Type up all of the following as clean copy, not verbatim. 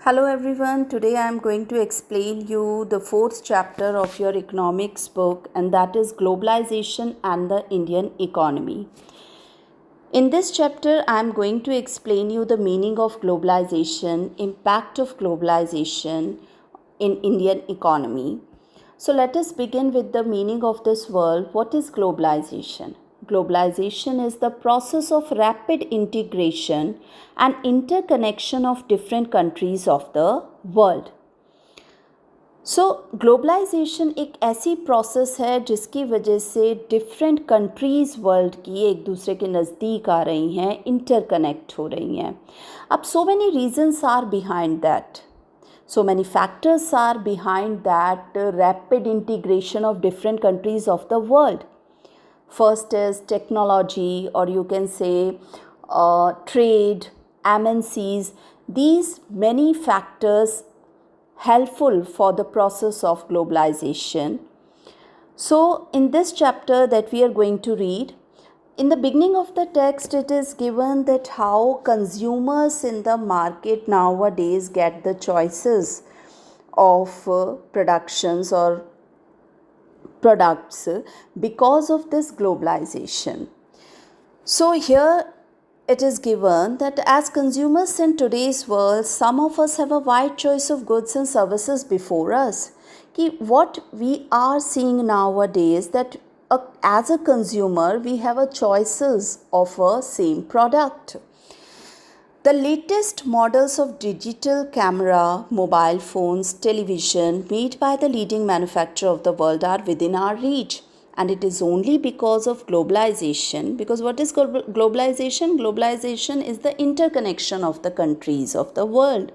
Hello everyone. Today I am going to explain you the fourth chapter of your economics book, and that is globalization and the Indian economy. In this chapter I am going to explain you the meaning of globalization, impact of globalization in Indian economy. So let us begin with the meaning of this word. What is globalization? Globalization is the process of rapid integration and interconnection of different countries of the world. So globalization एक ऐसी process है जिसकी वजह से different countries world की एक दूसरे के नज़दीक आ रही हैं, इंटरकनेक्ट हो रही हैं. अब so many reasons are behind that. So many factors are behind that rapid integration of different countries of the world. First is technology, or you can say trade, MNCs. These many factors helpful for the process of globalization. So in this chapter that we are going to read, in the beginning of the text it is given that how consumers in the market nowadays get the choices of productions or products because of this globalization. So here it is given that as consumers in today's world, some of us have a wide choice of goods and services before us. What we are seeing nowadays, that as a consumer we have a choices of a same product. The latest models of digital camera, mobile phones, television made by the leading manufacturer of the world are within our reach. And it is only because of globalization. Because what is globalization? Globalization is the interconnection of the countries of the world.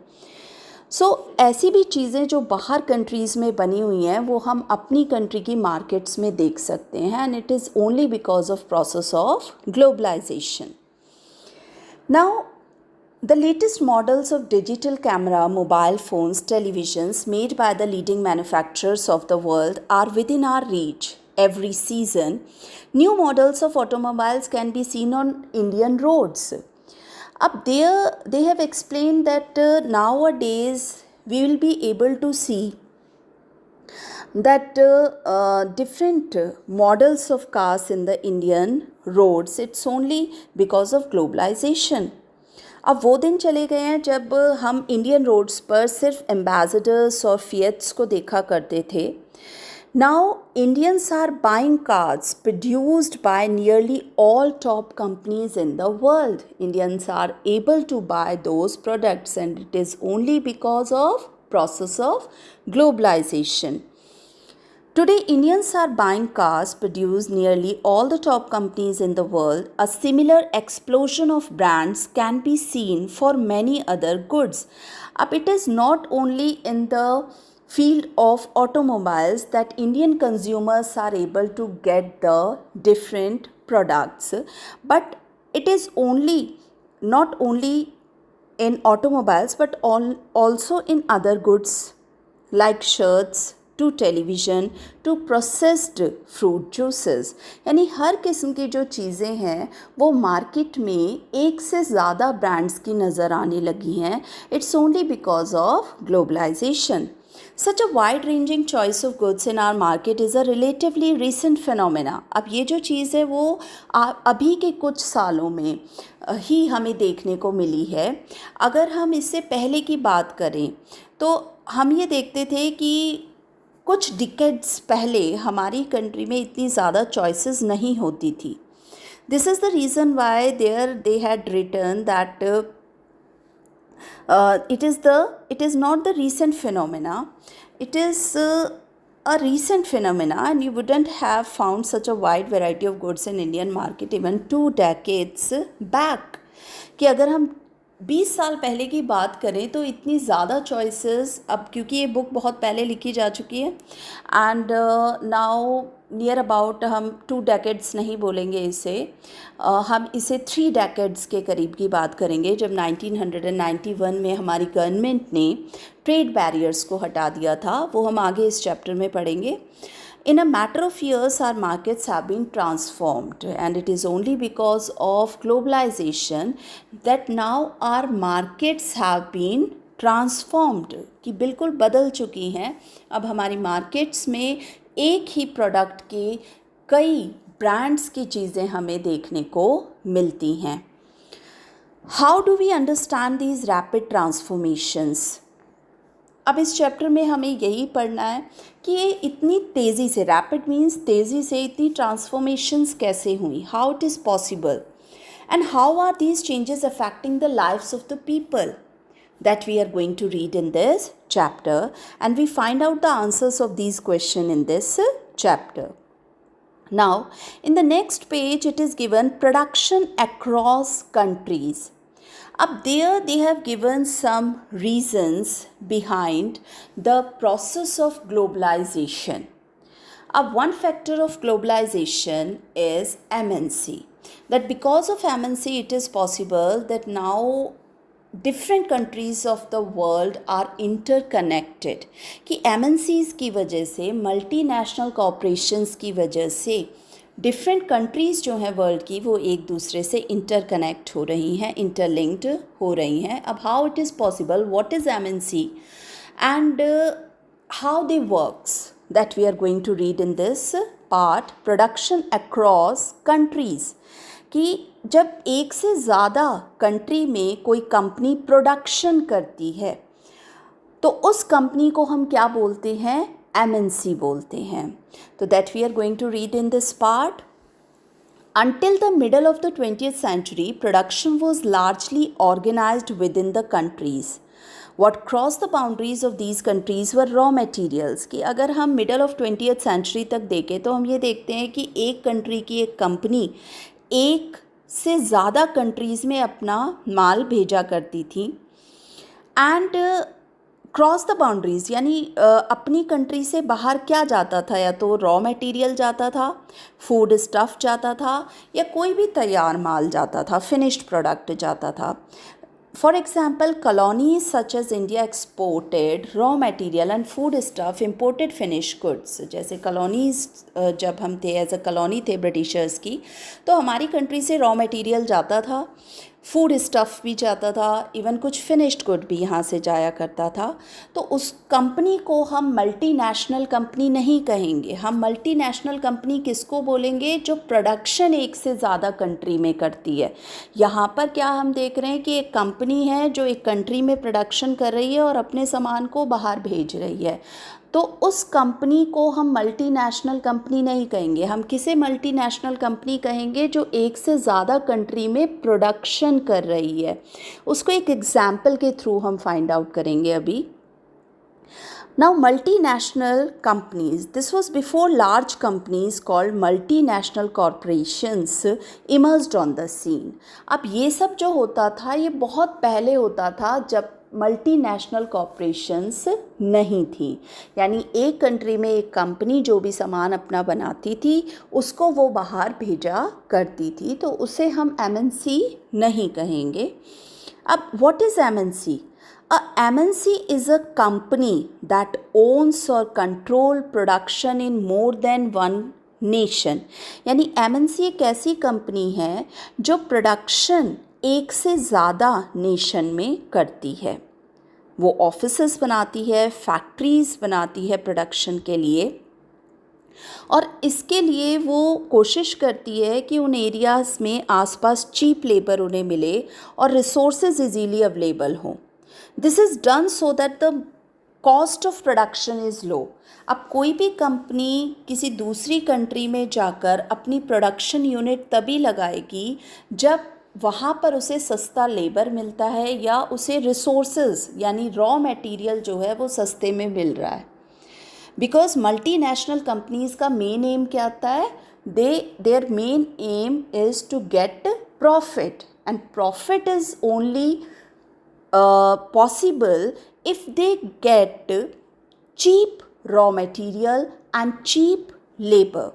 सो ऐसी भी चीज़ें जो बाहर countries में बनी हुई हैं वो हम अपनी कंट्री की मार्केट्स में देख सकते हैं, and it is only because of process of globalization. Now the latest models of digital camera, mobile phones, televisions made by the leading manufacturers of the world are within our reach. Every season, new models of automobiles can be seen on Indian roads. Up there, they have explained that nowadays we will be able to see that different models of cars in the Indian roads. It's only because of globalization. अब वो दिन चले गए हैं जब हम Indian roads पर सिर्फ एम्बेसडर्स और फिएट्स को देखा करते थे. Now Indians are buying cars produced by nearly all top companies in the world. Indians are able to buy those products and it is only because of process of globalization. Today, Indians are buying cars produced nearly all the top companies in the world. A similar explosion of brands can be seen for many other goods. Up it is not only in the field of automobiles that Indian consumers are able to get the different products, but it is not only in automobiles but also in other goods like shirts, to television, to processed fruit juices. यानी हर किस्म की जो चीज़ें हैं वो market में एक से ज़्यादा ब्रांड्स की नज़र आने लगी हैं. It's only because of globalisation. Such a wide-ranging choice of goods in our market is a relatively recent phenomena. अब ये जो चीज़ है वो अभी के कुछ सालों में ही हमें देखने को मिली है. अगर हम इससे पहले की बात करें तो हम ये देखते थे कि कुछ डिकेड्स पहले हमारी कंट्री में इतनी ज़्यादा चॉइसेस नहीं होती थी. This is the reason why they had written that it is not the recent phenomena, it is a recent phenomena, and you wouldn't have found such a wide variety of goods in Indian market even 2 decades back. कि अगर हम 20 साल पहले की बात करें तो इतनी ज़्यादा चॉइसेस, अब क्योंकि ये बुक बहुत पहले लिखी जा चुकी है एंड नाउ नियर अबाउट हम 2 डेकेड्स नहीं बोलेंगे इसे, हम इसे 3 डेकेड्स के करीब की बात करेंगे जब 1991 में हमारी गवर्नमेंट ने ट्रेड बैरियर्स को हटा दिया था. वो हम आगे इस चैप्टर में पढ़ेंगे. In a matter of years, our markets have been transformed, and it is only because of globalization that now our markets have been transformed, कि बिल्कुल बदल चुकी हैं। अब हमारी मार्केट्स में एक ही प्रोडक्ट के कई ब्रांड्स की चीज़ें हमें देखने को मिलती हैं। How do we understand these rapid transformations? अब इस चैप्टर में हमें यही पढ़ना है कि ये इतनी तेज़ी से, रैपिड मीन्स तेज़ी से, इतनी ट्रांसफॉर्मेशंस कैसे हुई, how it is possible, and how are these changes affecting the lives of the people, that we are going to read in this chapter, and we find out the answers of these questions in this chapter. Now in the next page it is given production across countries. Up there they have given some reasons behind the process of globalization. One factor of globalization is MNC. That because of MNC it is possible that now different countries of the world are interconnected, कि MNCs की वजह से, multinational corporations की वजह से different countries जो हैं world की, वो एक दूसरे से इंटरकनेक्ट हो रही हैं, इंटरलिंक्ड हो रही हैं. अब how it is possible, what is MNC and how they works, that we are going to read in this part, production across countries. कि जब एक से ज़्यादा कंट्री में कोई कंपनी प्रोडक्शन करती है तो उस कंपनी को हम क्या बोलते हैं, MNC बोलते हैं. तो that we are going to read in this part. Until the middle of the 20th century, production was largely organized within the countries. What crossed the boundaries of these countries were raw materials. कि अगर हम middle of 20th century तक देखें तो हम ये देखते हैं कि एक कंट्री की एक कंपनी एक से ज़्यादा कंट्रीज़ में अपना माल भेजा करती थी. एंड क्रॉस द बाउंड्रीज़ यानी अपनी कंट्री से बाहर क्या जाता था, या तो रॉ मटेरियल जाता था, फूड स्टफ़ जाता था, या कोई भी तैयार माल जाता था, फिनिश्ड प्रोडक्ट जाता था. For example, colonies such as India exported raw material and food stuff, imported finished goods. जैसे colonies जब हम थे, एज अ कॉलोनी थे ब्रिटिशर्स की, तो हमारी कंट्री से रॉ मटेरियल जाता था, फूड स्टफ़ भी जाता था, इवन कुछ फिनिश्ड गुड भी यहाँ से जाया करता था. तो उस कंपनी को हम मल्टीनेशनल कंपनी नहीं कहेंगे. हम मल्टीनेशनल कंपनी किसको बोलेंगे, जो प्रोडक्शन एक से ज़्यादा कंट्री में करती है. यहाँ पर क्या हम देख रहे हैं कि एक कंपनी है जो एक कंट्री में प्रोडक्शन कर रही है और अपने सामान को बाहर भेज रही है. तो उस कंपनी को हम मल्टीनेशनल कंपनी नहीं कहेंगे. हम किसे मल्टीनेशनल कंपनी कहेंगे, जो एक से ज़्यादा कंट्री में प्रोडक्शन कर रही है. उसको एक एग्जाम्पल के थ्रू हम फाइंड आउट करेंगे अभी. Now multinational companies, this was before large companies called multinational corporations emerged on the scene. अब ये सब जो होता था ये बहुत पहले होता था जब मल्टीनेशनल कॉरपोरेशंस नहीं थी. यानी एक कंट्री में एक कंपनी जो भी सामान अपना बनाती थी उसको वो बाहर भेजा करती थी, तो उसे हम MNC नहीं कहेंगे. अब what is MNC? A MNC is a company that owns or control production in more than one nation. यानी MNC एक ऐसी कंपनी है जो प्रोडक्शन एक से ज़्यादा नेशन में करती है. वो ऑफिसेस बनाती है, फैक्ट्रीज़ बनाती है प्रोडक्शन के लिए, और इसके लिए वो कोशिश करती है कि उन एरियाज़ में आसपास चीप लेबर उन्हें मिले और रिसोर्सेज इजीली अवेलेबल हों. This is done so that the cost of production is low. अब कोई भी कंपनी किसी दूसरी कंट्री में जाकर अपनी प्रोडक्शन यूनिट तभी लगाएगी जब वहाँ पर उसे सस्ता लेबर मिलता है या उसे रिसोर्सेज यानी रॉ मटेरियल जो है वो सस्ते में मिल रहा है. बिकॉज मल्टीनेशनल कंपनीज़ का मेन एम क्या आता है, their main aim is to get profit, and profit is only possible if they get cheap raw material and cheap labor.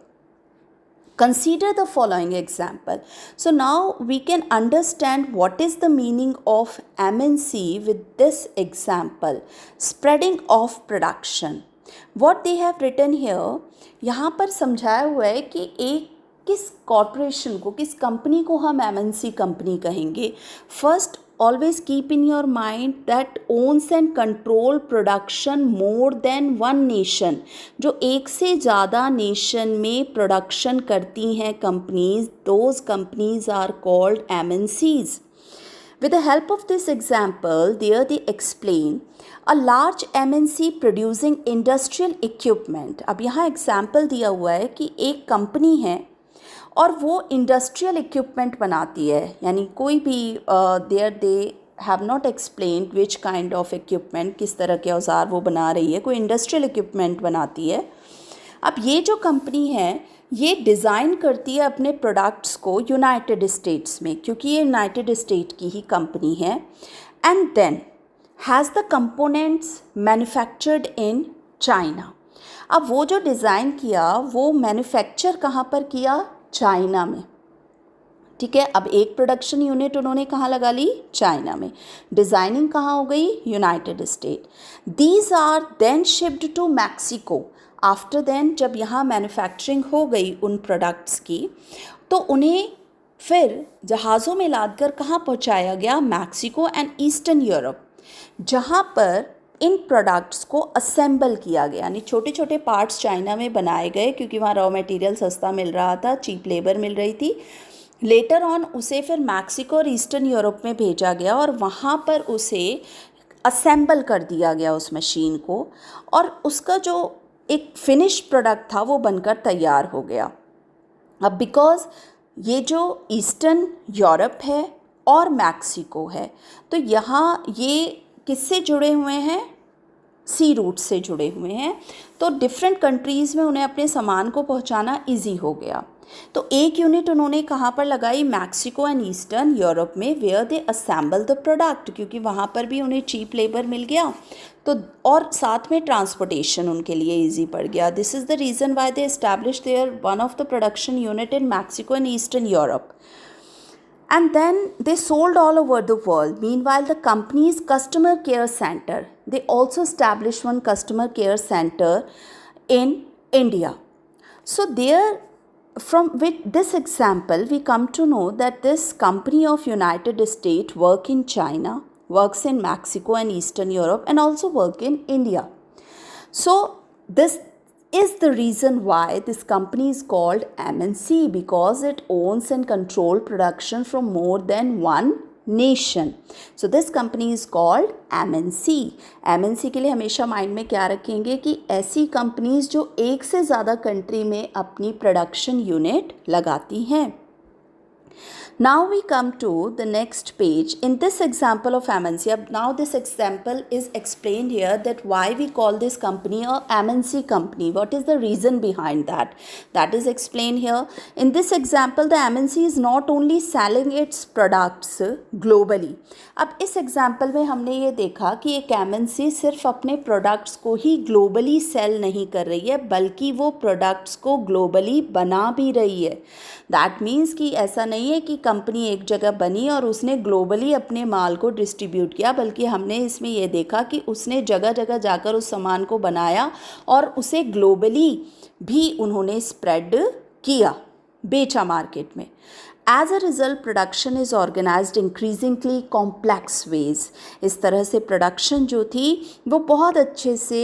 Consider the following example. So now we can understand what is the meaning of MNC with this example, spreading of production. What they have written here, यहाँ पर समझाया हुआ है कि किस corporation को, किस company को हम MNC कंपनी कहेंगे. First, always keep in your mind that owns and control production more than one nation. जो एक से ज़्यादा नेशन में प्रोडक्शन करती हैं companies, those companies are called MNCs. With the help of this example, there they explain a large MNC producing industrial equipment. अब यहाँ example दिया हुआ है कि एक कंपनी है और वो इंडस्ट्रियल इक्विपमेंट बनाती है, यानी कोई भी there they have not explained which kind of equipment, किस तरह के औजार वो बना रही है, कोई इंडस्ट्रियल इक्विपमेंट बनाती है. अब ये जो कंपनी है ये डिज़ाइन करती है अपने प्रोडक्ट्स को यूनाइटेड स्टेट्स में, क्योंकि ये यूनाइटेड स्टेट की ही कंपनी है, and then has the components manufactured in China. अब वो जो डिज़ाइन किया वो मैन्युफैक्चर कहाँ पर किया? चाइना में. ठीक है, अब एक प्रोडक्शन यूनिट उन्होंने कहाँ लगा ली? चाइना में. डिज़ाइनिंग कहाँ हो गई? United state. These are then shipped to Mexico. After then जब यहाँ मैन्युफैक्चरिंग हो गई उन प्रोडक्ट्स की, तो उन्हें फिर जहाज़ों में लादकर कहाँ पहुँचाया गया? मैक्सिको एंड ईस्टर्न यूरोप, जहाँ पर इन प्रोडक्ट्स को असेंबल किया गया, यानी छोटे छोटे पार्ट्स चाइना में बनाए गए, क्योंकि वहाँ रॉ मटेरियल सस्ता मिल रहा था, चीप लेबर मिल रही थी. लेटर ऑन उसे फिर मैक्सिको और ईस्टर्न यूरोप में भेजा गया और वहाँ पर उसे असेंबल कर दिया गया उस मशीन को, और उसका जो एक फिनिश प्रोडक्ट था वो बनकर तैयार हो गया. अब बिकॉज़ ये जो ईस्टर्न यूरोप है और मैक्सिको है, तो यहाँ ये किससे जुड़े हुए हैं? सी रूट से जुड़े हुए हैं, तो डिफरेंट कंट्रीज़ में उन्हें अपने सामान को पहुंचाना इजी हो गया. तो एक यूनिट उन्होंने कहाँ पर लगाई? मैक्सिको एंड ईस्टर्न यूरोप में, where they assemble the product, क्योंकि वहाँ पर भी उन्हें चीप लेबर मिल गया, तो और साथ में ट्रांसपोर्टेशन उनके लिए इजी पड़ गया. This is the reason why they establish there one of the production unit in Mexico and eastern Europe. And then they sold all over the world. Meanwhile, the company's customer care center, they also established one customer care center in India. So there, from with this example, we come to know that this company of United States work in China, works in Mexico and Eastern Europe, and also work in India. So this is the reason why this company is called MNC, because it owns and control production from more than one nation. So this company is called MNC. MNC के लिए हमेशा mind में क्या रखेंगे कि ऐसी companies जो एक से ज़्यादा कंट्री में अपनी प्रोडक्शन यूनिट लगाती हैं. Now we come to the next page. In this example of MNC, now this example is explained here that why we call this company a MNC company. What is the reason behind that? That is explained here. In this example, the MNC is not only selling its products globally. अब इस example में हमने ये देखा कि एक MNC सिर्फ अपने प्रोडक्ट्स को ही ग्लोबली सेल नहीं कर रही है, बल्कि वो प्रोडक्ट्स को ग्लोबली बना भी रही है. दैट मीन्स कि ऐसा नहीं है कि कंपनी एक जगह बनी और उसने ग्लोबली अपने माल को डिस्ट्रीब्यूट किया, बल्कि हमने इसमें ये देखा कि उसने जगह जगह जाकर उस सामान को बनाया और उसे ग्लोबली भी उन्होंने स्प्रेड किया, बेचा मार्केट में. As a result, production is organized increasingly complex ways. इस तरह से प्रोडक्शन जो थी वो बहुत अच्छे से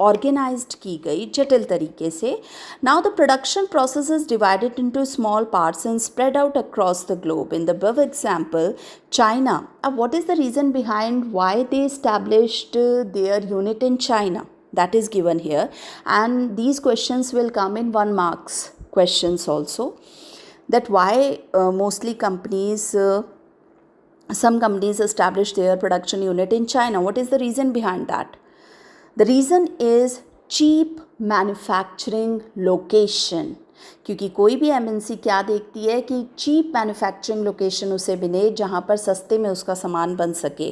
ऑर्गेनाइज्ड की गई, जटिल तरीके से. Now the production process is divided into small parts and spread out across the globe. In the above example, China. What is the reason behind why they established their unit in China? That is given here, and these questions will come in 1 marks questions also. That why mostly companies, some companies establish their production unit in China. What is the reason behind that? The reason is cheap manufacturing location. क्योंकि कोई भी MNC क्या देखती है कि cheap manufacturing location उसे मिले जहाँ पर सस्ते में उसका सामान बन सके.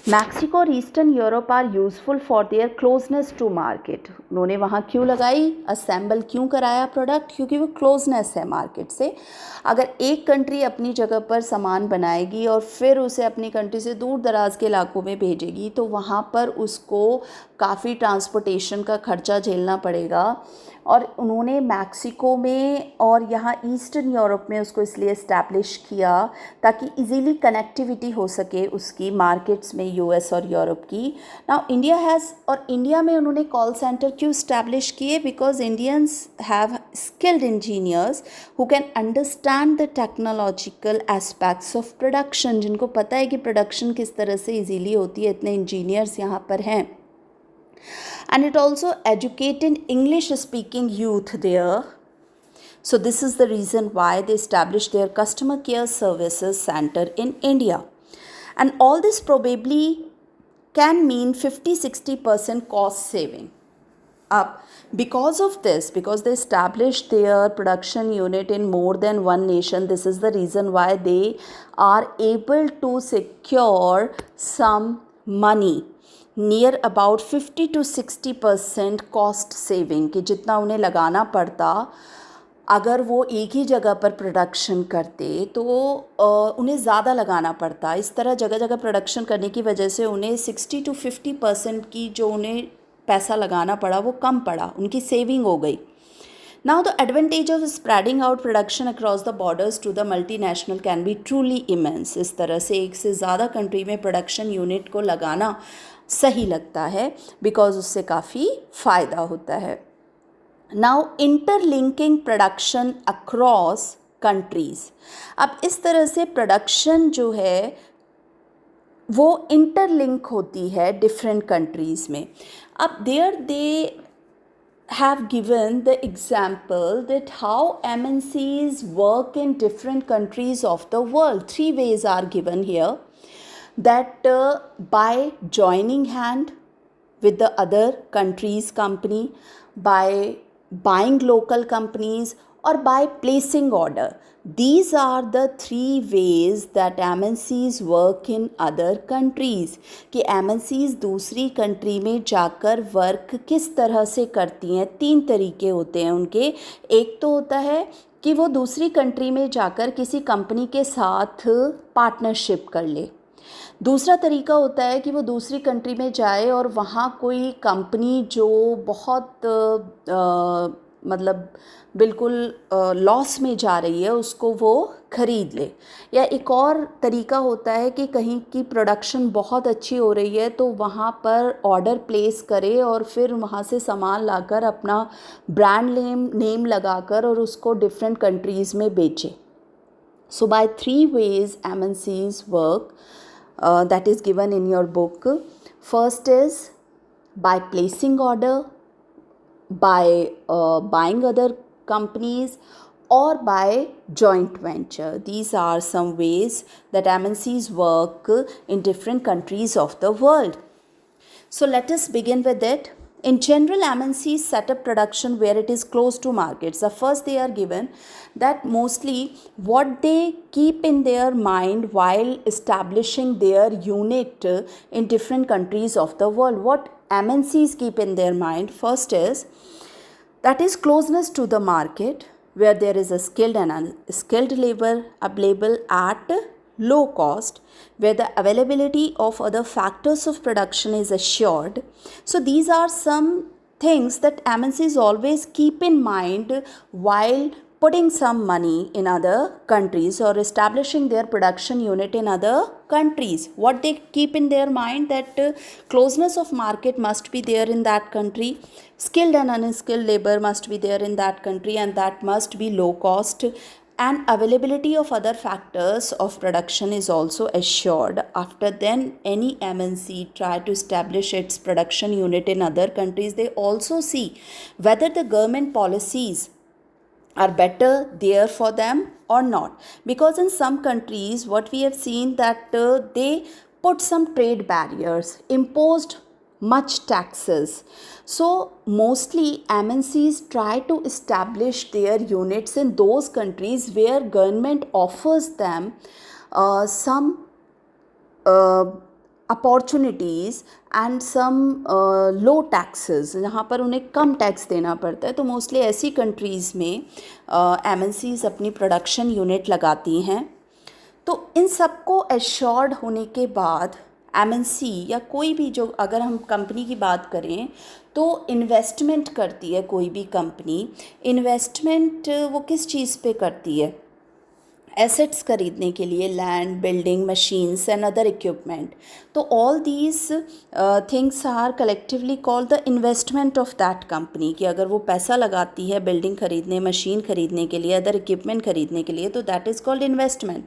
मैक्सिको और eastern Europe are useful for their closeness to market. उन्होंने वहाँ क्यों लगाई, असेंबल क्यों कराया प्रोडक्ट? क्योंकि वो क्लोजनेस है मार्केट से. अगर एक कंट्री अपनी जगह पर सामान बनाएगी और फिर उसे अपनी कंट्री से दूर दराज के इलाकों में भेजेगी, तो वहाँ पर उसको काफ़ी ट्रांसपोर्टेशन का खर्चा झेलना पड़ेगा. और उन्होंने मैक्सिको में में और यहाँ ईस्टर्न यूरोप में उसको इसलिए इस्टेब्लिश किया ताकि इजीली कनेक्टिविटी हो सके उसकी मार्केट्स में, यूएस और यूरोप की। नाउ इंडिया हैज़, और इंडिया में उन्होंने कॉल सेंटर क्यों इस्टेब्लिश किए? Because Indians have skilled engineers who can understand the technological aspects of production, जिनको पता है कि प्रोडक्शन किस तरह से इजीली होती है, इतने इंजीनियर्स यहाँ पर हैं। And it also educated English speaking youth there. So this is the reason why they established their customer care services center in India. And all this probably can mean 50-60% cost saving. Up because of this, because they established their production unit in more than one nation, this is the reason why they are able to secure some money near about 50-60% cost saving, कि जितना उन्हें लगाना पड़ता अगर वो एक ही जगह पर प्रोडक्शन करते तो उन्हें ज़्यादा लगाना पड़ता। इस तरह जगह जगह प्रोडक्शन करने की वजह से उन्हें 60-50% की जो उन्हें पैसा लगाना पड़ा वो कम पड़ा, उनकी सेविंग हो गई। Now the advantage of spreading out production across the borders to the multinational can be truly immense. इस तरह से एक से ज़्यादा कंट्री में प्रोडक्शन यूनिट को लगाना सही लगता है बिकॉज उससे काफ़ी फ़ायदा होता है। Now interlinking production across countries, अब इस तरह से प्रोडक्शन जो है वो इंटरलिंक होती है डिफरेंट कंट्रीज़ में। अब there they have given the example that how MNCs work in different countries of the world. 3 ways are given here, that by joining hand with the other country's company, by buying local companies, or by placing order. These are the 3 ways that MNCs work in other countries. कि MNCs दूसरी country में जाकर work किस तरह से करती हैं। 3 तरीके होते हैं उनके। एक तो होता है कि वो दूसरी कंट्री में जाकर किसी कंपनी के साथ पार्टनरशिप कर ले। दूसरा तरीका होता है कि वो दूसरी कंट्री में जाए और वहाँ कोई कंपनी जो बहुत मतलब बिल्कुल लॉस में जा रही है उसको वो ख़रीद ले। या एक और तरीका होता है कि कहीं की प्रोडक्शन बहुत अच्छी हो रही है तो वहाँ पर ऑर्डर प्लेस करे और फिर वहाँ से सामान लाकर अपना ब्रांड नेम लगाकर और उसको डिफरेंट कंट्रीज़ में बेचे। सो bye 3 ways MNCs work that is given in your book. First is by placing order, by buying other companies, or by joint venture. These are some ways that MNCs work in different countries of the world. So let us begin with it. In general, MNCs set up production where it is close to markets. The first they are given that mostly what they keep in their mind while establishing their unit in different countries of the world. What MNCs keep in their mind first is that is closeness to the market, where there is a skilled and unskilled labor available at low cost, where the availability of other factors of production is assured. So these are some things that MNCs always keep in mind while putting some money in other countries or establishing their production unit in other countries. What they keep in their mind, that closeness of market must be there in that country, skilled and unskilled labor must be there in that country, and that must be low cost, and availability of other factors of production is also assured. After then any MNC try to establish its production unit in other countries, they also see whether the government policies are better there for them or not. Because in some countries what we have seen that they put some trade barriers, imposed much taxes. So mostly MNCs try to establish their units in those countries where government offers them some opportunities and some low taxes, जहाँ पर उन्हें कम tax देना पड़ता है। तो mostly ऐसी countries में MNCs अपनी प्रोडक्शन यूनिट लगाती हैं। तो इन सबको एश्योर्ड होने के बाद एमएनसी या कोई भी, जो अगर हम कंपनी की बात करें तो इन्वेस्टमेंट करती है कोई भी कंपनी, इन्वेस्टमेंट वो किस चीज़ पे करती है? एसेट्स खरीदने के लिए, land, building, machines and other equipment. तो all these things are collectively called the investment of that company, कि अगर वो पैसा लगाती है बिल्डिंग खरीदने, मशीन खरीदने के लिए, अदर इक्विपमेंट खरीदने के लिए, तो दैट इज़ कॉल्ड इन्वेस्टमेंट।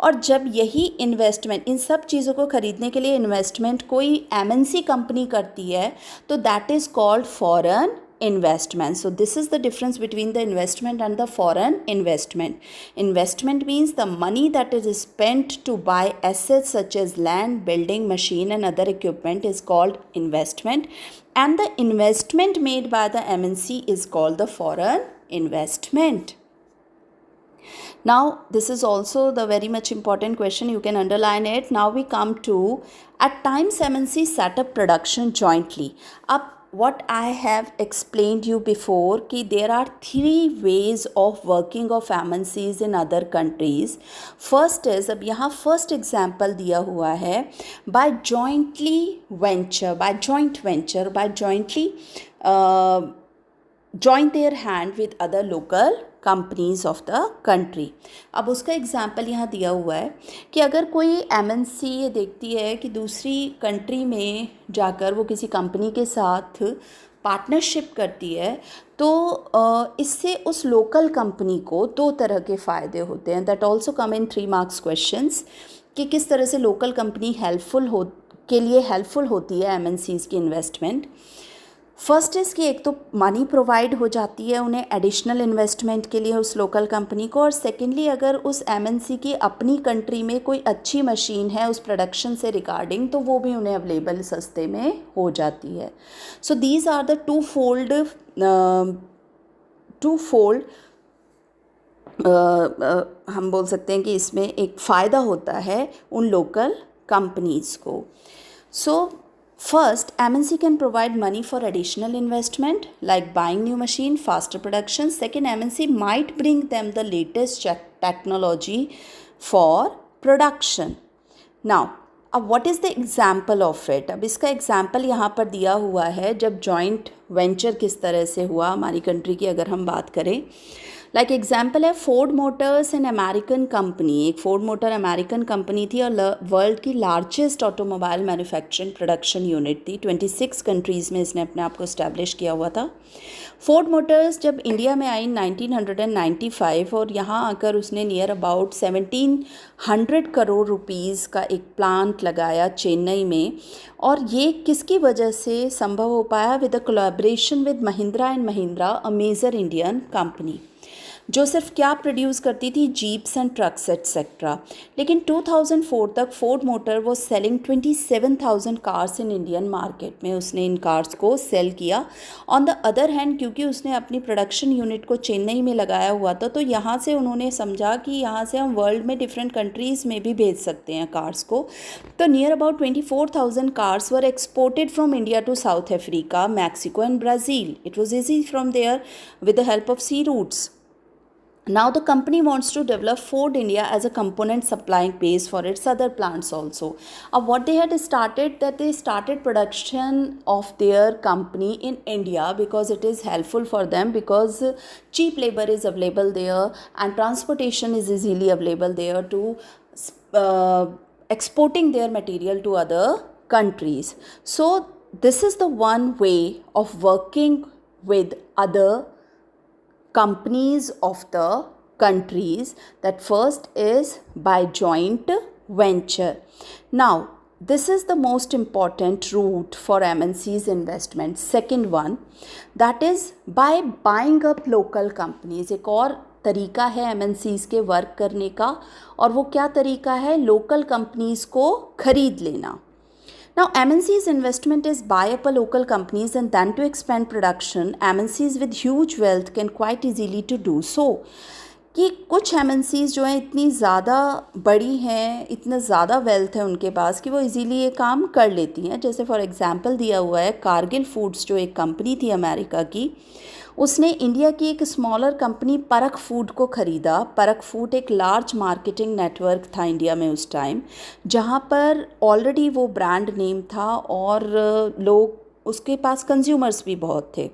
और जब यही इन्वेस्टमेंट, इन सब चीज़ों को खरीदने के लिए इन्वेस्टमेंट कोई एमएनसी कंपनी करती है, तो that is called foreign investment. So this is the difference between the investment and the foreign investment. Investment means the money that is spent to buy assets such as land, building, machine and other equipment is called investment, and the investment made by the MNC is called the foreign investment. Now this is also the very much important question, you can underline it. Now we come to, at times MNC set up production jointly. Up what I have explained you before कि there are three ways of working of MNCs in other countries. First is, अब यहाँ first example दिया हुआ है, by jointly venture, by joint venture, by jointly join their hand with other local companies of the country. अब उसका example यहाँ दिया हुआ है कि अगर कोई एमएनसी ये देखती है कि दूसरी कंट्री में जाकर वो किसी कंपनी के साथ पार्टनरशिप करती है, तो इससे उस लोकल कंपनी को दो तरह के फ़ायदे होते हैं। That also come in 3 marks questions, कि किस तरह से लोकल कंपनी हेल्पफुल होती है एमएनसीज़ की इन्वेस्टमेंट। फर्स्ट इज़ कि एक तो मनी प्रोवाइड हो जाती है उन्हें एडिशनल इन्वेस्टमेंट के लिए उस लोकल कंपनी को, और सेकेंडली अगर उस एमएनसी की अपनी कंट्री में कोई अच्छी मशीन है उस प्रोडक्शन से रिगार्डिंग, तो वो भी उन्हें अवेलेबल सस्ते में हो जाती है। So these are the two fold हम बोल सकते हैं कि इसमें एक फ़ायदा होता है उन लोकल कंपनीज़ को। सो first, MNC can provide money for additional investment like buying new machine, faster production. Second, MNC might bring them the latest technology for production. Now, अब what is the example of it? अब इसका example यहाँ पर दिया हुआ है, जब joint venture किस तरह से हुआ हमारी कंट्री की अगर हम बात करें। लाइक एग्जाम्पल है Ford Motors an American company. एक फोर्ड मोटर अमेरिकन कंपनी थी और वर्ल्ड की largest automobile manufacturing production unit थी। 26 कंट्रीज़ में इसने अपने आप को इस्टेब्लिश किया हुआ था। फोर्ड मोटर्स जब इंडिया में आई 1995, और यहाँ आकर उसने नियर अबाउट 1700 करोड़ रुपीज़ का एक प्लांट लगाया चेन्नई में। और ये किसकी वजह से संभव हो पाया? With the collaboration with Mahindra and Mahindra, a major Indian company, जो सिर्फ क्या प्रोड्यूस करती थी? Jeeps and trucks etcetera. लेकिन 2004 तक फोर्ड मोटर वो selling 27,000 cars in Indian market में उसने इन कार्स को सेल किया। ऑन द अदर हैंड, क्योंकि उसने अपनी प्रोडक्शन यूनिट को चेन्नई में लगाया हुआ था, तो यहाँ से उन्होंने समझा कि यहाँ से हम वर्ल्ड में डिफरेंट कंट्रीज़ में भी भेज सकते हैं कार्स को। तो near about 24,000 cars were exported from India to South Africa, Mexico and Brazil. It was easy from there with the help of sea routes. Now the company wants to develop Ford India as a component supplying base for its other plants also. What they had started, that they started production of their company in India because it is helpful for them, because cheap labor is available there and transportation is easily available there to exporting their material to other countries. So this is the one way of working with other companies of the countries. That first is by joint venture. Now this is the most important route for MNC's investment. Second one, that is by buying up local companies. एक और तरीका है MNC's के work करने का, और वो क्या तरीका है? लोकल कंपनीज को खरीद लेना। Now MNC's investment is buy up a local companies and then to expand production. MNCs with huge wealth can quite easily to do so. कि कुछ एमएनसीज़ जो हैं इतनी ज़्यादा बड़ी हैं, इतना ज़्यादा वेल्थ है उनके पास कि वो इजीली ये काम कर लेती हैं। जैसे फॉर एग्जांपल दिया हुआ है, कारगिल फूड्स जो एक कंपनी थी अमेरिका की, उसने इंडिया की एक स्मॉलर कंपनी परख फूड को ख़रीदा। परख फूड एक लार्ज मार्केटिंग नेटवर्क था इंडिया में उस टाइम, जहाँ पर ऑलरेडी वो ब्रांड नेम था और लोग उसके पास कंज्यूमर्स भी बहुत थे।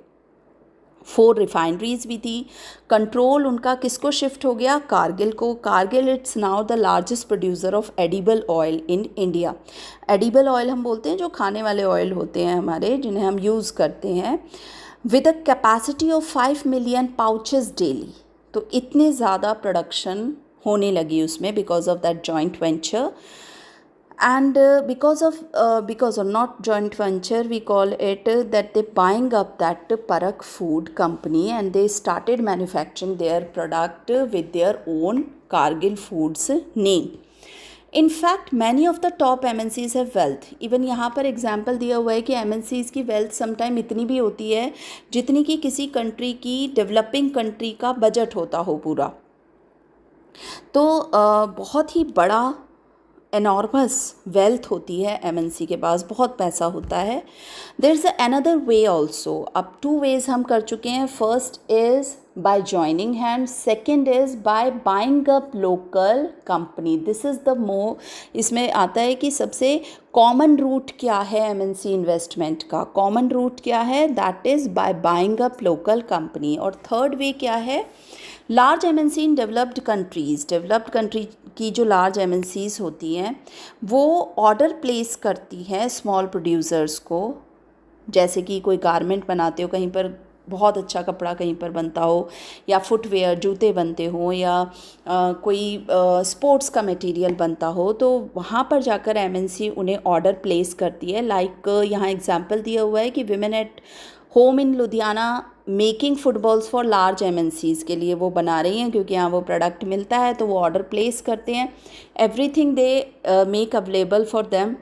4 रिफाइनरीज भी थी। कंट्रोल उनका किसको शिफ्ट हो गया? कारगिल को। Kargil it's now the largest producer of edible oil in India. Edible oil हम बोलते हैं जो खाने वाले ऑयल होते हैं हमारे, जिन्हें हम यूज़ करते हैं, with a capacity of 5 million pouches daily. तो इतने ज़्यादा प्रोडक्शन होने लगी उसमें because of that joint venture. And because of not joint venture, we call it that they buying up that Parak food company and they started manufacturing their product with their own Kargil Foods name. In fact, many of the top MNCs have wealth. Even यहाँ पर example दिया हुआ है कि MNCs की wealth sometime इतनी भी होती है जितनी कि किसी कंट्री की, डेवलपिंग कंट्री का बजट होता हो पूरा। तो बहुत ही बड़ा एनॉर्मस वेल्थ होती है एमएनसी के पास, बहुत पैसा होता है। There is another way also. अब 2 वेज हम कर चुके हैं। First is by joining hand, second is by buying up local company. This is the इसमें आता है कि सबसे कॉमन रूट क्या है एमएनसी इन्वेस्टमेंट का। कॉमन रूट क्या है? That is by buying up local company. और थर्ड वे क्या है? Large MNC in developed countries. Developed country की जो लार्ज एमएनसीज़ होती हैं वो ऑर्डर प्लेस करती हैं स्मॉल प्रोड्यूसर्स को। जैसे कि कोई गारमेंट बनाते हो, कहीं पर बहुत अच्छा कपड़ा कहीं पर बनता हो, या फुटवेयर जूते बनते हो, या कोई स्पोर्ट्स का मटेरियल बनता हो, तो वहाँ पर जाकर एमएनसी उन्हें ऑर्डर प्लेस करती है। लाइक यहाँ एग्जांपल दिया हुआ है कि women at home in Ludhiana making footballs for large MNCs के लिए वो बना रही हैं, क्योंकि यहाँ वो प्रोडक्ट मिलता है तो वो ऑर्डर प्लेस करते हैं। Everything they make available for them,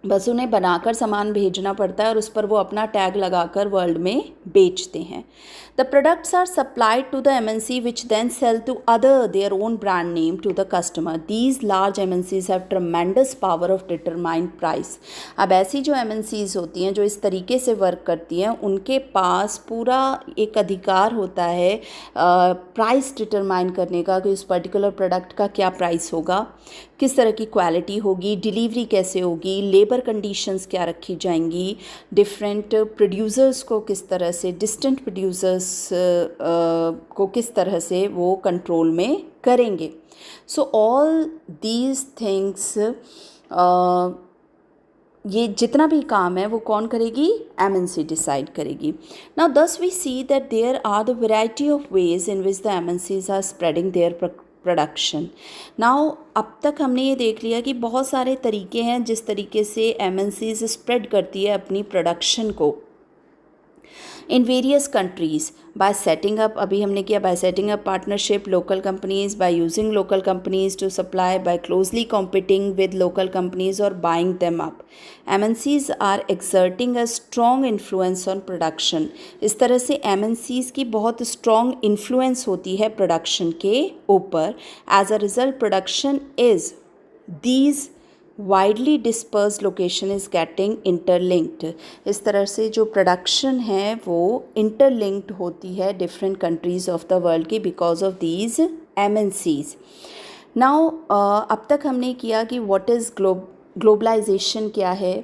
बस उन्हें बनाकर सामान भेजना पड़ता है और उस पर वो अपना टैग लगाकर वर्ल्ड में बेचते हैं। The products are supplied to the MNC which then sell to other their own brand name to the customer. These large MNCs have tremendous power of determined price. अब ऐसी जो एमएनसीज होती हैं जो इस तरीके से वर्क करती हैं, उनके पास पूरा एक अधिकार होता है प्राइस डिटरमाइन करने का कि उस पर्टिकुलर प्रोडक्ट का क्या प्राइस होगा, किस तरह की क्वालिटी होगी, डिलीवरी कैसे होगी, लेबर कंडीशंस क्या रखी जाएंगी, डिफरेंट प्रोड्यूसर्स को किस तरह से, डिस्टेंट प्रोड्यूसर्स को किस तरह से वो कंट्रोल में करेंगे। सो ऑल दीज थिंग्स, ये जितना भी काम है वो कौन करेगी? एमएनसी डिसाइड करेगी। Now thus we see that there are the variety of ways in which the MNCs are spreading their production. Now अब तक हमने ये देख लिया कि बहुत सारे तरीके हैं जिस तरीके से एमएनसीज स्प्रेड करती है अपनी प्रोडक्शन को in various countries by setting up, अभी हमने किया, by setting up partnership local companies, by using local companies to supply, by closely competing with local companies और buying them up. MNCs are exerting a strong influence on production. इस तरह से MNCs की बहुत strong influence होती है production के ऊपर। As a result production is these widely disperse location is getting interlinked. इस तरह से जो प्रोडक्शन है वो इंटरलिंक्ड होती है different countries of the world की because of these MNCs. Now अब तक हमने किया कि व्हाट इज़ ग्लोबलाइजेशन क्या है,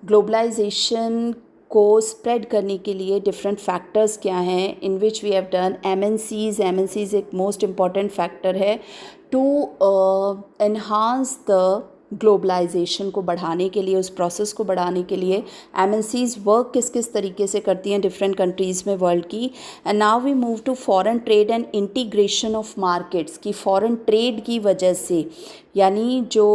ग्लोबलाइजेशन को स्प्रेड करने के लिए डिफरेंट फैक्टर्स क्या हैं, in which we have done MNCs एक मोस्ट इम्पॉर्टेंट फैक्टर है टू एनहांस द ग्लोबलाइजेशन को बढ़ाने के लिए, उस प्रोसेस को बढ़ाने के लिए एमएनसीज वर्क किस किस तरीके से करती हैं डिफरेंट कंट्रीज़ में वर्ल्ड की। And now we move to foreign trade and integration of markets की फॉरेन ट्रेड की वजह से, यानी जो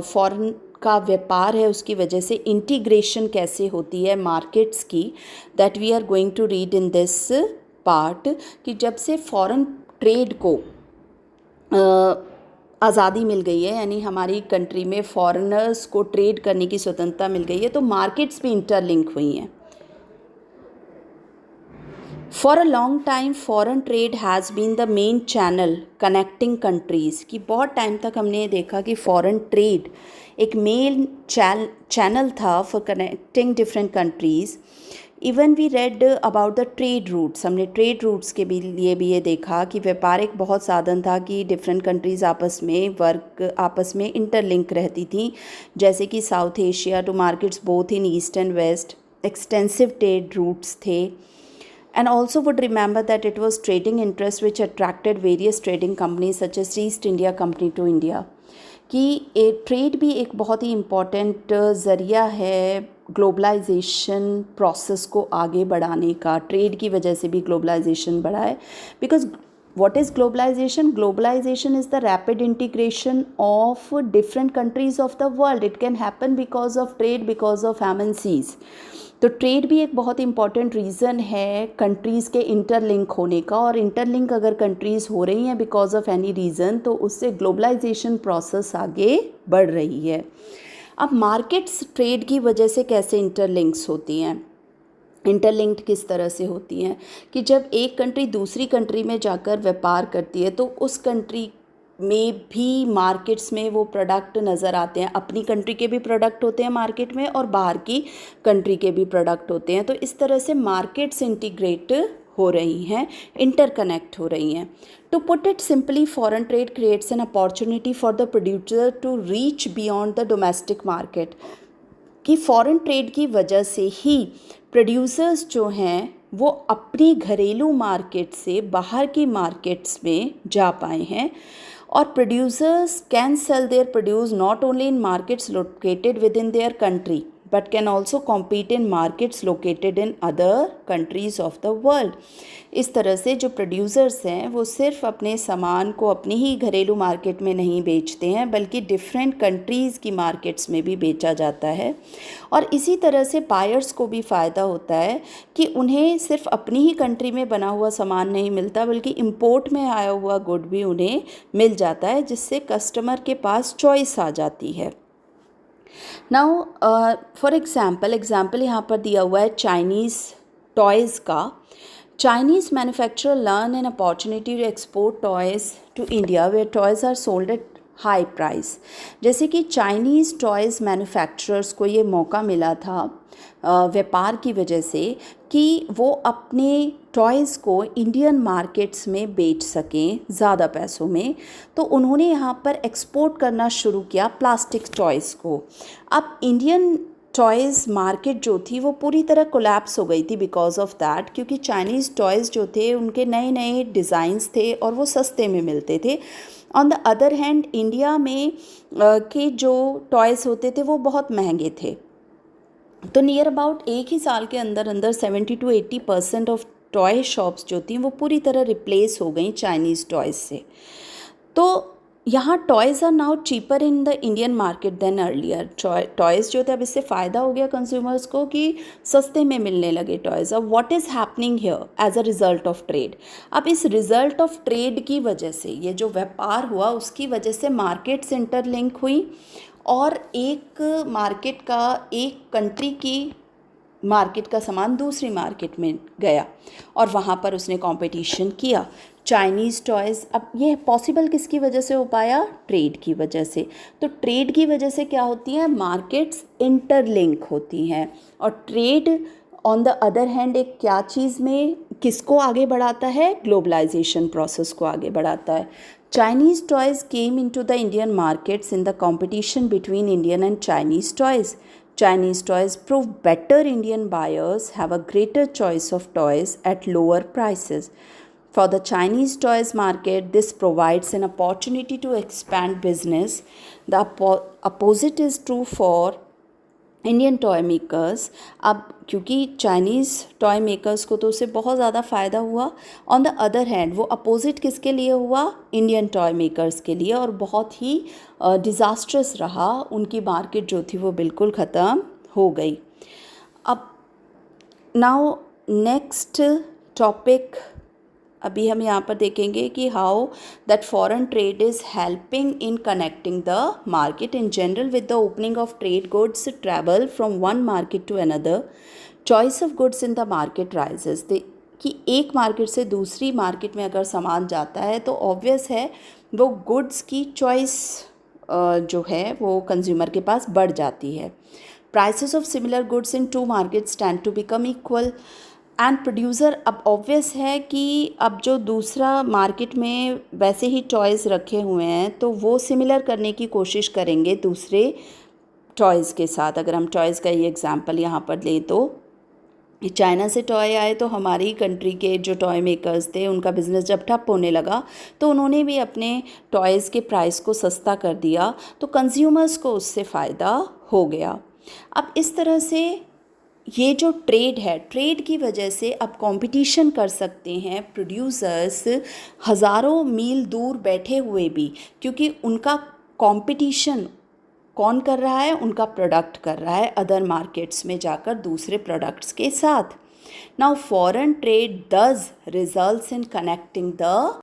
फॉरेन का व्यापार है उसकी वजह से इंटीग्रेशन कैसे होती है मार्केट्स की, that we are going to read in this part. कि जब से फॉरेन ट्रेड को आज़ादी मिल गई है, यानी हमारी कंट्री में फॉरेनर्स को ट्रेड करने की स्वतंत्रता मिल गई है, तो मार्केट्स भी इंटरलिंक हुई हैं। For a long time foreign trade has been the main channel connecting countries, कि बहुत टाइम तक हमने ये देखा कि फॉरेन ट्रेड एक मेन चैनल था for connecting different countries. Even we read about the trade routes, हमने ट्रेड रूट्स के भी लिए भी ये देखा कि व्यापार एक बहुत साधन था कि डिफरेंट कंट्रीज़ आपस में इंटरलिंक रहती थी, जैसे कि South Asia to markets both in east and west extensive trade routes थे। And also would remember that it was trading interest which attracted various trading companies such as East India Company to India, कि trade भी एक बहुत ही important ज़रिया है globalisation process को आगे बढ़ाने का। ट्रेड की वजह से भी ग्लोबलाइजेशन बढ़ा है, because what is globalization? Globalization is the rapid integration of different countries of the world. It can happen because of trade, because of MNCs. तो ट्रेड भी एक बहुत इंपॉर्टेंट रीज़न है कंट्रीज़ के इंटरलिंक होने का, और इंटरलिंक अगर कंट्रीज़ हो रही हैं बिकॉज ऑफ एनी रीज़न, तो उससे ग्लोबलाइजेशन प्रोसेस आगे बढ़ रही है। अब मार्केट्स ट्रेड की वजह से कैसे इंटरलिंक्स होती हैं, इंटरलिंक्ड किस तरह से होती हैं, कि जब एक कंट्री दूसरी कंट्री में जाकर व्यापार करती है तो उस कंट्री में भी मार्केट्स में वो प्रोडक्ट नज़र आते हैं, अपनी कंट्री के भी प्रोडक्ट होते हैं मार्केट में और बाहर की कंट्री के भी प्रोडक्ट होते हैं। तो इस तरह से मार्केट्स इंटीग्रेट हो रही हैं, इंटरकनेक्ट हो रही हैं। To put it simply, foreign trade creates an opportunity for the producer to reach beyond the domestic market, कि फॉरेन ट्रेड की वजह से ही प्रोड्यूसर्स जो हैं वो अपनी घरेलू मार्केट से बाहर की मार्केट्स में जा पाए हैं, और producers can sell their produce not only in markets located with in their country but can also compete in markets located in other countries of the world। इस तरह से जो प्रोड्यूसर्स हैं वो सिर्फ अपने सामान को अपनी ही घरेलू मार्केट में नहीं बेचते हैं, बल्कि डिफरेंट कंट्रीज़ की मार्केट्स में भी बेचा जाता है। और इसी तरह से बायर्स को भी फ़ायदा होता है कि उन्हें सिर्फ अपनी ही कंट्री में बना हुआ सामान नहीं मिलता, बल्कि इंपोर्ट में आया हुआ गुड भी उन्हें मिल जाता है, जिससे कस्टमर के पास चॉइस आ जाती है। नाउ फॉर एग्ज़ाम्पल यहाँ पर दिया हुआ है चाइनीज़ टॉयज़ का। Chinese manufacturer learn an opportunity to export toys to India where toys are sold at high price. जैसे कि चाइनीज़ टॉयज़ मैन्युफैक्चरर्स को ये मौका मिला था व्यापार की वजह से कि वो अपने टॉयज़ को इंडियन मार्केट्स में बेच सकें ज़्यादा पैसों में, तो उन्होंने यहाँ पर एक्सपोर्ट करना शुरू किया प्लास्टिक टॉयज़ को। अब इंडियन टॉयज़ मार्केट जो थी वो पूरी तरह कोलैप्स हो गई थी बिकॉज ऑफ दैट, क्योंकि चाइनीज़ टॉयज़ जो थे उनके नए नए डिज़ाइंस थे और वो सस्ते में मिलते थे। On the other hand India में के जो टॉयज़ होते थे वो बहुत महंगे थे। तो नियर अबाउट एक ही साल के अंदर अंदर 70 to 80% ऑफ टॉय शॉप्स जो थी वो पूरी तरह रिप्लेस हो गई चाइनीज़ टॉयज़ से। तो यहाँ toys are now cheaper in the Indian market than earlier. Toys जो थे, अब इससे फ़ायदा हो गया कंज्यूमर्स को कि सस्ते में मिलने लगे टॉयज़। अब what is happening here as a result of trade, अब इस रिज़ल्ट ऑफ ट्रेड की वजह से, ये जो व्यापार हुआ उसकी वजह से मार्केट्स इंटरलिंक हुई, और एक मार्केट का, एक कंट्री की मार्केट का सामान दूसरी मार्केट में गया और वहाँ पर उसने कंपटीशन किया। चाइनीज़ टॉयज़, अब ये पॉसिबल किसकी वजह से हो पाया? ट्रेड की वजह से। तो ट्रेड की वजह से क्या होती है? मार्केट्स इंटरलिंक होती हैं। और trade on the other hand एक क्या चीज़ में किसको आगे बढ़ाता है? ग्लोबलाइजेशन प्रोसेस को आगे बढ़ाता है। Chinese toys came into the Indian markets in the competition between Indian and Chinese toys. Chinese toys prove better. Indian buyers have a greater choice of toys at lower prices. For the Chinese toys market, this provides an opportunity to expand business. The opposite is true for Indian toy makers. अब क्योंकि Chinese toy makers को तो उससे बहुत ज़्यादा फ़ायदा हुआ, on the other hand वो अपोजिट किसके लिए हुआ? इंडियन टॉय मेकर्स के लिए, और बहुत ही डिज़ास्ट्रस रहा। उनकी मार्केट जो थी वो बिल्कुल ख़त्म हो गई। अब नाउ नेक्स्ट टॉपिक अभी हम यहाँ पर देखेंगे कि how that foreign trade is helping in connecting the market in general. With the opening of trade, goods travel from one market to another, choice of goods in the market rises. कि एक market से दूसरी market में अगर सामान जाता है तो ऑब्वियस है वो गुड्स की चॉइस जो है वो कंज्यूमर के पास बढ़ जाती है. Prices of similar goods in two markets tend to become equal and producer, अब ऑब्वियस है कि अब जो दूसरा मार्केट में वैसे ही टॉयज़ रखे हुए हैं तो वो सिमिलर करने की कोशिश करेंगे दूसरे टॉयज़ के साथ. अगर हम टॉयज़ का ये एग्जांपल यहाँ पर लें तो चाइना से टॉय आए तो हमारी कंट्री के जो टॉय मेकर्स थे उनका बिज़नेस जब ठप होने लगा तो उन्होंने भी अपने टॉयज़ के प्राइस को सस्ता कर दिया, तो कंज्यूमर्स को उससे फ़ायदा हो गया. अब इस तरह से ये जो ट्रेड है, ट्रेड की वजह से अब कंपटीशन कर सकते हैं प्रोड्यूसर्स हज़ारों मील दूर बैठे हुए भी, क्योंकि उनका कंपटीशन कौन कर रहा है, उनका प्रोडक्ट कर रहा है अदर मार्केट्स में जाकर दूसरे प्रोडक्ट्स के साथ. नाउ फॉरेन ट्रेड दस रिजल्ट्स इन कनेक्टिंग द